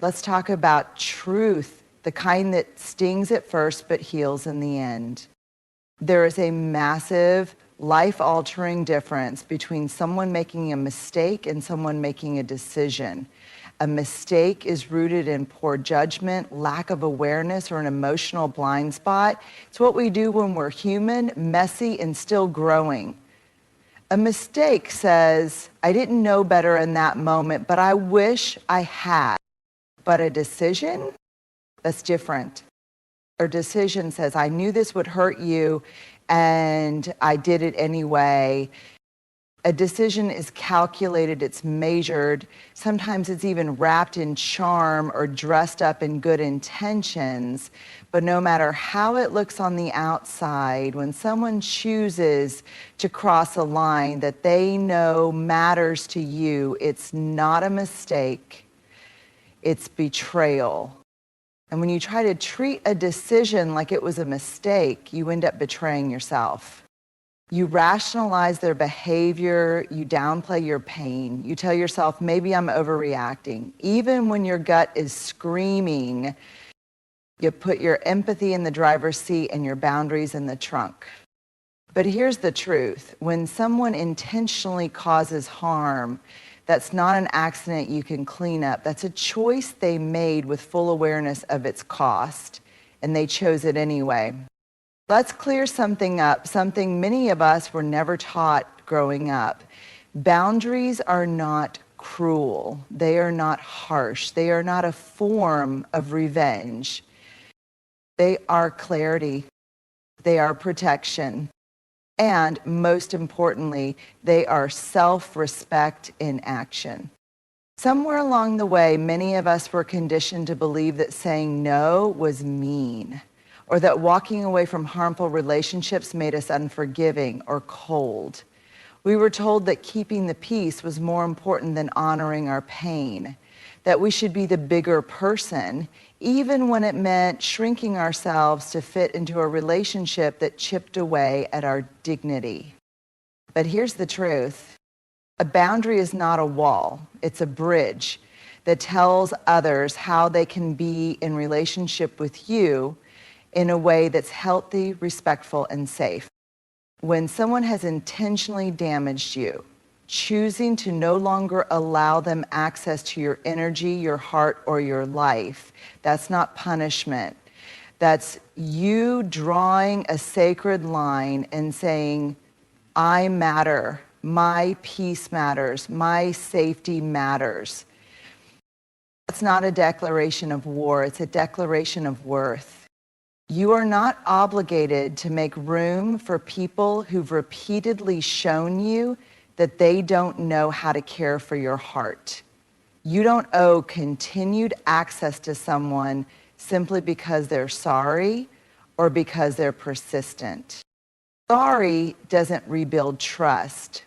Let's talk about truth, the kind that stings at first but heals in the end. There is a massive, life-altering difference between someone making a mistake and someone making a decision. A mistake is rooted in poor judgment, lack of awareness, or an emotional blind spot. It's what we do when we're human, messy, and still growing. A mistake says, I didn't know better in that moment, but I wish I had. But a decision, that's different. A decision says, I knew this would hurt you, and I did it anyway. A decision is calculated, it's measured. Sometimes it's even wrapped in charm or dressed up in good intentions. But no matter how it looks on the outside, when someone chooses to cross a line that they know matters to you, it's not a mistake, it's betrayal. And when you try to treat a decision like it was a mistake, you end up betraying yourself. You rationalize their behavior, you downplay your pain. You tell yourself, maybe I'm overreacting. Even when your gut is screaming, you put your empathy in the driver's seat and your boundaries in the trunk. But here's the truth. When someone intentionally causes harm, that's not an accident you can clean up. That's a choice they made with full awareness of its cost, and they chose it anyway. Let's clear something up, something many of us were never taught growing up. Boundaries are not cruel. They are not harsh. They are not a form of revenge. They are clarity. They are protection. And most importantly, they are self-respect in action. Somewhere along the way, many of us were conditioned to believe that saying no was mean, or that walking away from harmful relationships made us unforgiving or cold. We were told that keeping the peace was more important than honoring our pain, that we should be the bigger person, even when it meant shrinking ourselves to fit into a relationship that chipped away at our dignity. But here's the truth. A boundary is not a wall. It's a bridge that tells others how they can be in relationship with you in a way that's healthy, respectful, and safe. When someone has intentionally damaged you, choosing to no longer allow them access to your energy, your heart, or your life, that's not punishment. That's you drawing a sacred line and saying, I matter, my peace matters, my safety matters. That's not a declaration of war, it's a declaration of worth. You are not obligated to make room for people who've repeatedly shown you that they don't know how to care for your heart. You don't owe continued access to someone simply because they're sorry or because they're persistent. Sorry doesn't rebuild trust.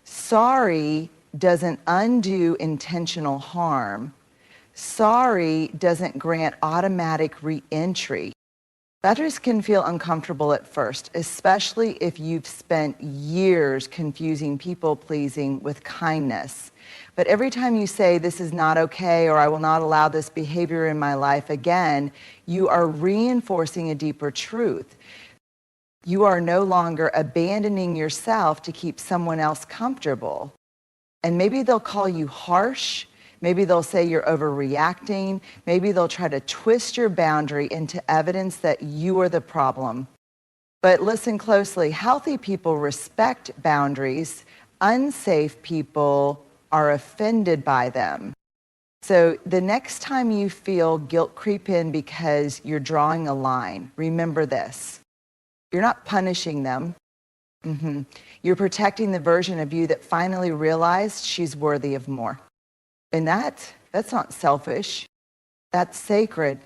Sorry doesn't undo intentional harm. Sorry doesn't grant automatic re-entry. Boundaries can feel uncomfortable at first, especially if you've spent years confusing people-pleasing with kindness. But every time you say, this is not okay, or I will not allow this behavior in my life again, you are reinforcing a deeper truth. You are no longer abandoning yourself to keep someone else comfortable. And maybe they'll call you harsh. Maybe they'll say you're overreacting. Maybe they'll try to twist your boundary into evidence that you are the problem. But listen closely. Healthy people respect boundaries. Unsafe people are offended by them. So the next time you feel guilt creep in because you're drawing a line, remember this. You're not punishing them. You're protecting the version of you that finally realized she's worthy of more. And that's not selfish. That's sacred.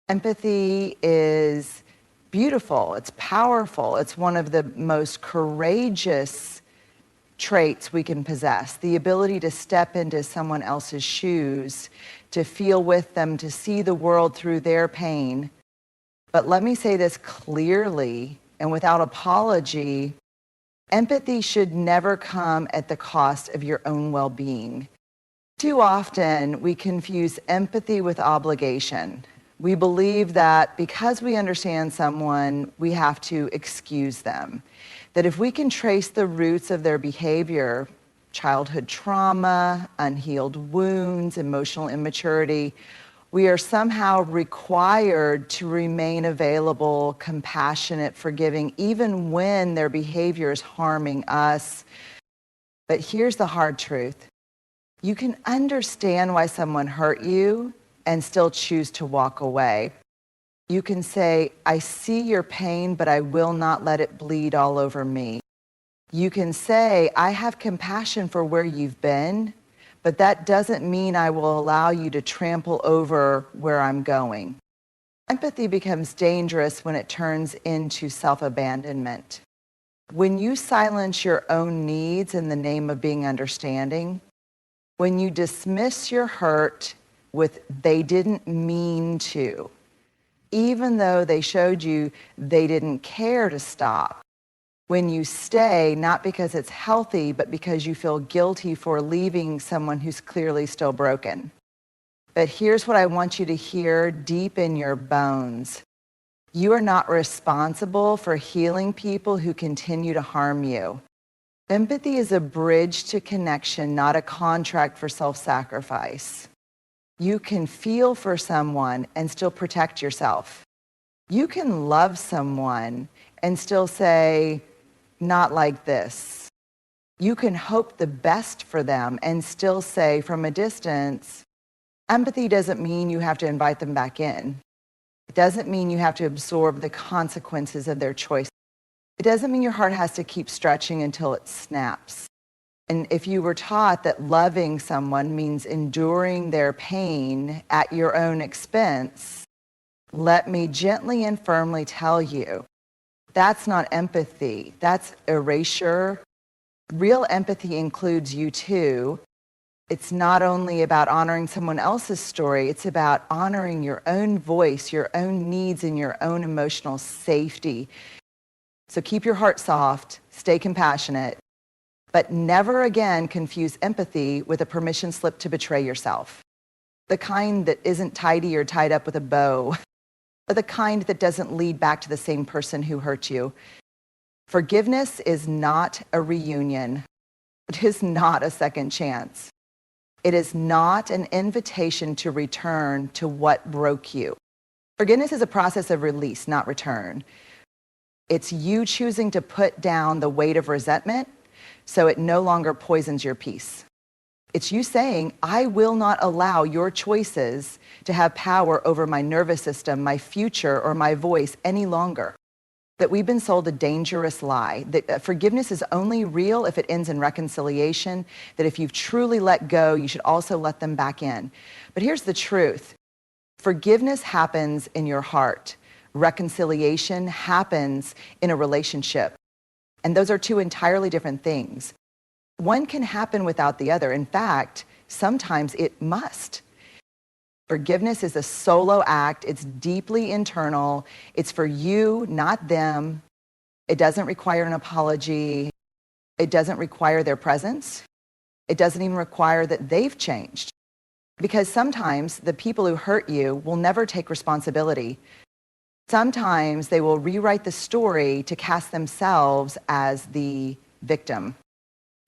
Empathy is beautiful. It's powerful. It's one of the most courageous traits we can possess. The ability to step into someone else's shoes, to feel with them, to see the world through their pain. But let me say this clearly and without apology. Empathy should never come at the cost of your own well-being. Too often, we confuse empathy with obligation. We believe that because we understand someone, we have to excuse them. That if we can trace the roots of their behavior, childhood trauma, unhealed wounds, emotional immaturity, we are somehow required to remain available, compassionate, forgiving, even when their behavior is harming us. But here's the hard truth. You can understand why someone hurt you and still choose to walk away. You can say, I see your pain, but I will not let it bleed all over me. You can say, I have compassion for where you've been, but that doesn't mean I will allow you to trample over where I'm going. Empathy becomes dangerous when it turns into self-abandonment. When you silence your own needs in the name of being understanding, when you dismiss your hurt with they didn't mean to, even though they showed you they didn't care to stop, when you stay not because it's healthy, but because you feel guilty for leaving someone who's clearly still broken. But here's what I want you to hear deep in your bones. You are not responsible for healing people who continue to harm you. Empathy is a bridge to connection, not a contract for self-sacrifice. You can feel for someone and still protect yourself. You can love someone and still say, not like this. You can hope the best for them and still say from a distance, empathy doesn't mean you have to invite them back in. It doesn't mean you have to absorb the consequences of their choice. It doesn't mean your heart has to keep stretching until it snaps. And if you were taught that loving someone means enduring their pain at your own expense, let me gently and firmly tell you, that's not empathy. That's erasure. Real empathy includes you too. It's not only about honoring someone else's story, it's about honoring your own voice, your own needs, and your own emotional safety. So keep your heart soft, stay compassionate, but never again confuse empathy with a permission slip to betray yourself. The kind that isn't tidy or tied up with a bow, but the kind that doesn't lead back to the same person who hurt you. Forgiveness is not a reunion. It is not a second chance. It is not an invitation to return to what broke you. Forgiveness is a process of release, not return. It's you choosing to put down the weight of resentment so it no longer poisons your peace. It's you saying, I will not allow your choices to have power over my nervous system, my future, or my voice any longer. That we've been sold a dangerous lie, that forgiveness is only real if it ends in reconciliation, that if you've truly let go, you should also let them back in. But here's the truth. Forgiveness happens in your heart. Reconciliation happens in a relationship. And those are two entirely different things. One can happen without the other. In fact, sometimes it must. Forgiveness is a solo act. It's deeply internal. It's for you, not them. It doesn't require an apology. It doesn't require their presence. It doesn't even require that they've changed. Because sometimes the people who hurt you will never take responsibility. Sometimes they will rewrite the story to cast themselves as the victim.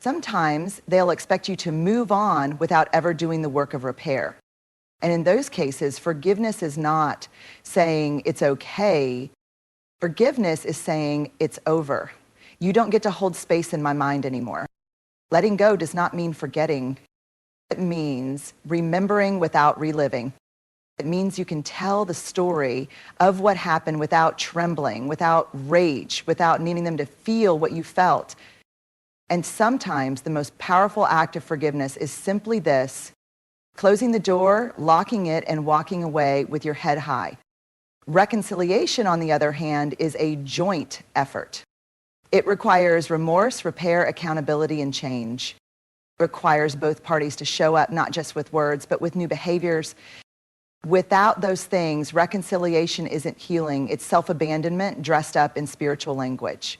Sometimes they'll expect you to move on without ever doing the work of repair. And in those cases, forgiveness is not saying it's okay. Forgiveness is saying it's over. You don't get to hold space in my mind anymore. Letting go does not mean forgetting. It means remembering without reliving. It means you can tell the story of what happened without trembling, without rage, without needing them to feel what you felt. And sometimes the most powerful act of forgiveness is simply this: closing the door, locking it, and walking away with your head high. Reconciliation, on the other hand, is a joint effort. It requires remorse, repair, accountability, and change. It requires both parties to show up not just with words, but with new behaviors. Without those things, reconciliation isn't healing. It's self-abandonment dressed up in spiritual language.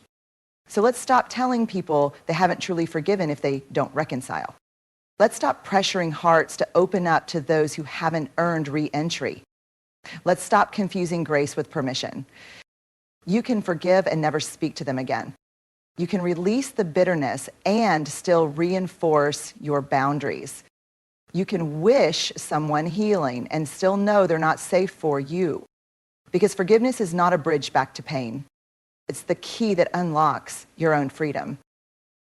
So let's stop telling people they haven't truly forgiven if they don't reconcile. Let's stop pressuring hearts to open up to those who haven't earned re-entry. Let's stop confusing grace with permission. You can forgive and never speak to them again. You can release the bitterness and still reinforce your boundaries. You can wish someone healing and still know they're not safe for you. Because forgiveness is not a bridge back to pain. It's the key that unlocks your own freedom.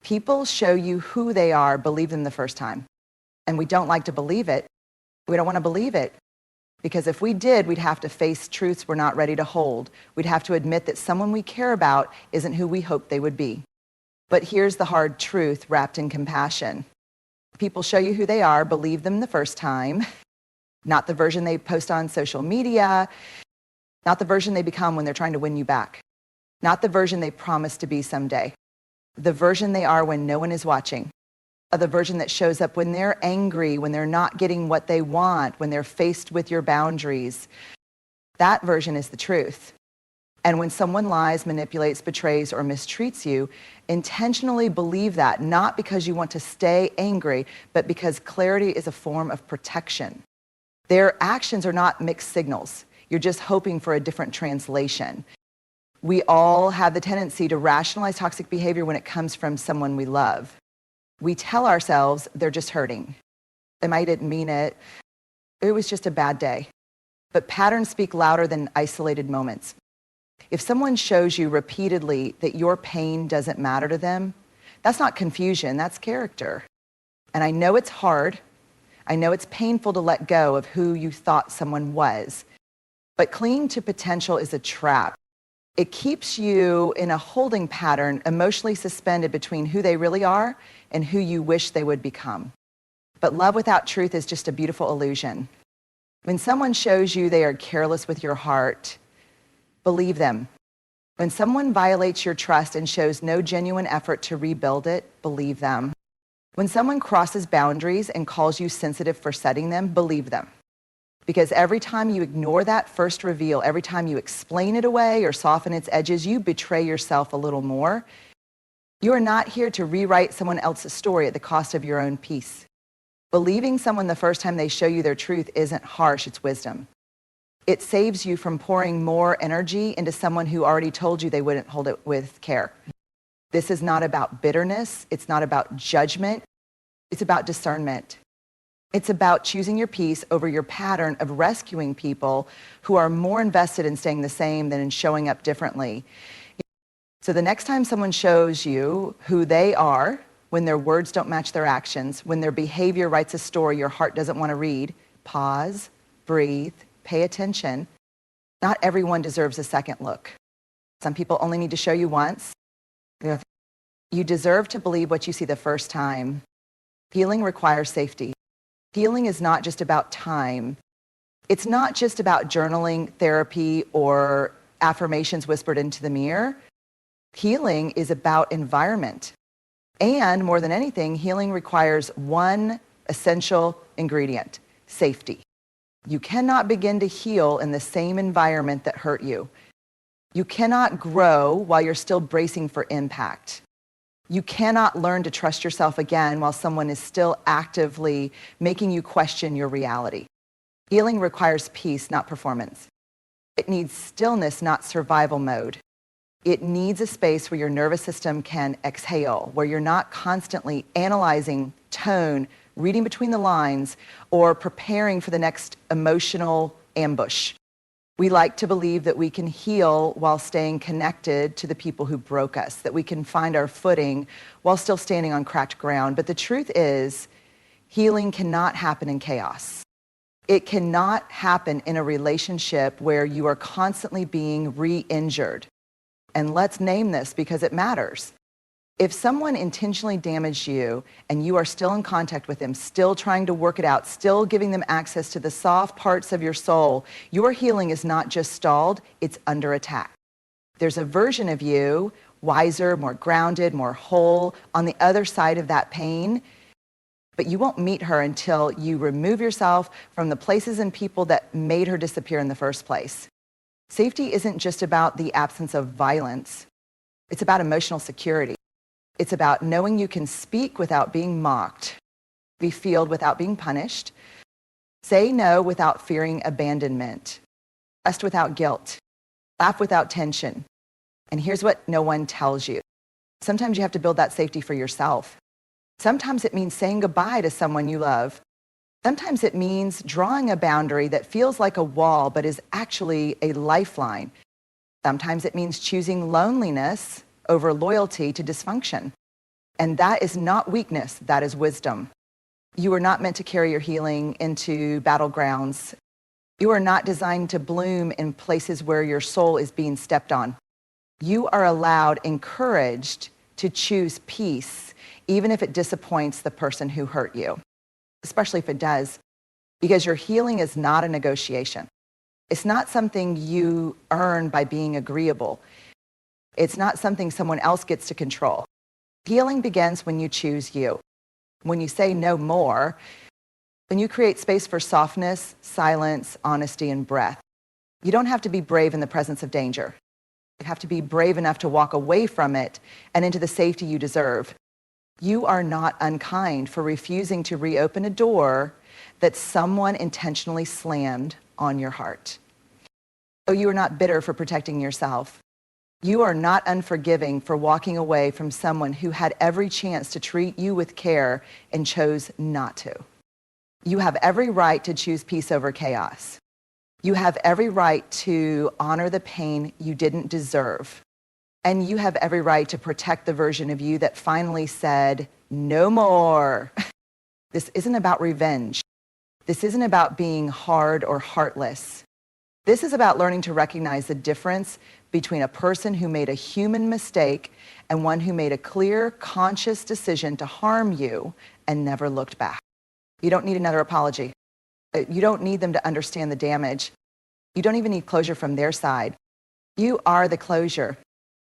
People show you who they are, believe them the first time. And we don't like to believe it. We don't want to believe it. Because if we did, we'd have to face truths we're not ready to hold. We'd have to admit that someone we care about isn't who we hoped they would be. But here's the hard truth wrapped in compassion. People show you who they are, believe them the first time, not the version they post on social media, not the version they become when they're trying to win you back, not the version they promise to be someday, the version they are when no one is watching, the version that shows up when they're angry, when they're not getting what they want, when they're faced with your boundaries. That version is the truth. And when someone lies, manipulates, betrays, or mistreats you, intentionally believe that, not because you want to stay angry, but because clarity is a form of protection. Their actions are not mixed signals. You're just hoping for a different translation. We all have the tendency to rationalize toxic behavior when it comes from someone we love. We tell ourselves they're just hurting. They might didn't mean it. It was just a bad day. But patterns speak louder than isolated moments. If someone shows you repeatedly that your pain doesn't matter to them, that's not confusion, that's character. And I know it's hard. I know it's painful to let go of who you thought someone was. But clinging to potential is a trap. It keeps you in a holding pattern, emotionally suspended between who they really are and who you wish they would become. But love without truth is just a beautiful illusion. When someone shows you they are careless with your heart, believe them. When someone violates your trust and shows no genuine effort to rebuild it, believe them. When someone crosses boundaries and calls you sensitive for setting them, believe them. Because every time you ignore that first reveal, every time you explain it away or soften its edges, you betray yourself a little more. You are not here to rewrite someone else's story at the cost of your own peace. Believing someone the first time they show you their truth isn't harsh, it's wisdom. It saves you from pouring more energy into someone who already told you they wouldn't hold it with care. This is not about bitterness. It's not about judgment. It's about discernment. It's about choosing your peace over your pattern of rescuing people who are more invested in staying the same than in showing up differently. So the next time someone shows you who they are, when their words don't match their actions, when their behavior writes a story your heart doesn't want to read, pause, breathe, pay attention. Not everyone deserves a second look. Some people only need to show you once. You deserve to believe what you see the first time. Healing requires safety. Healing is not just about time. It's not just about journaling, therapy, or affirmations whispered into the mirror. Healing is about environment. And more than anything, healing requires one essential ingredient: safety. You cannot begin to heal in the same environment that hurt you. You cannot grow while you're still bracing for impact. You cannot learn to trust yourself again while someone is still actively making you question your reality. Healing requires peace, not performance. It needs stillness, not survival mode. It needs a space where your nervous system can exhale, where you're not constantly analyzing tone, reading between the lines, or preparing for the next emotional ambush. We like to believe that we can heal while staying connected to the people who broke us, that we can find our footing while still standing on cracked ground. But the truth is, healing cannot happen in chaos. It cannot happen in a relationship where you are constantly being re-injured. And let's name this because it matters. If someone intentionally damaged you and you are still in contact with them, still trying to work it out, still giving them access to the soft parts of your soul, your healing is not just stalled, it's under attack. There's a version of you, wiser, more grounded, more whole, on the other side of that pain, but you won't meet her until you remove yourself from the places and people that made her disappear in the first place. Safety isn't just about the absence of violence. It's about emotional security. It's about knowing you can speak without being mocked. be healed without being punished, say no without fearing abandonment, rest without guilt, laugh without tension. And here's what no one tells you. Sometimes you have to build that safety for yourself. Sometimes it means saying goodbye to someone you love. Sometimes it means drawing a boundary that feels like a wall but is actually a lifeline. Sometimes it means choosing loneliness over loyalty to dysfunction. And that is not weakness, that is wisdom. You are not meant to carry your healing into battlegrounds. You are not designed to bloom in places where your soul is being stepped on. You are allowed, encouraged to choose peace, even if it disappoints the person who hurt you, especially if it does, because your healing is not a negotiation. It's not something you earn by being agreeable. It's not something someone else gets to control. Healing begins when you choose you. When you say no more, when you create space for softness, silence, honesty, and breath. You don't have to be brave in the presence of danger. You have to be brave enough to walk away from it and into the safety you deserve. You are not unkind for refusing to reopen a door that someone intentionally slammed on your heart. So you are not bitter for protecting yourself. You are not unforgiving for walking away from someone who had every chance to treat you with care and chose not to. You have every right to choose peace over chaos. You have every right to honor the pain you didn't deserve. And you have every right to protect the version of you that finally said, no more. This isn't about revenge. This isn't about being hard or heartless. This is about learning to recognize the difference between a person who made a human mistake and one who made a clear, conscious decision to harm you and never looked back. You don't need another apology. You don't need them to understand the damage. You don't even need closure from their side. You are the closure.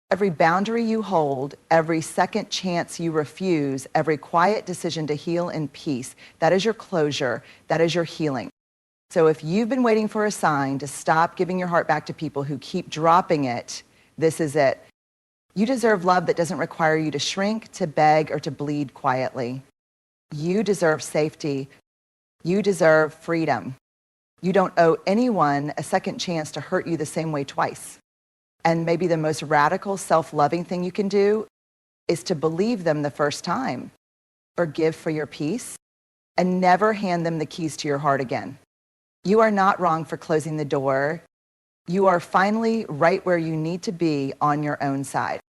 Every boundary you hold, every second chance you refuse, every quiet decision to heal in peace, that is your closure, that is your healing. So if you've been waiting for a sign to stop giving your heart back to people who keep dropping it, this is it. You deserve love that doesn't require you to shrink, to beg, or to bleed quietly. You deserve safety. You deserve freedom. You don't owe anyone a second chance to hurt you the same way twice. And maybe the most radical self-loving thing you can do is to believe them the first time. Forgive for your peace and never hand them the keys to your heart again. You are not wrong for closing the door. You are finally right where you need to be on your own side.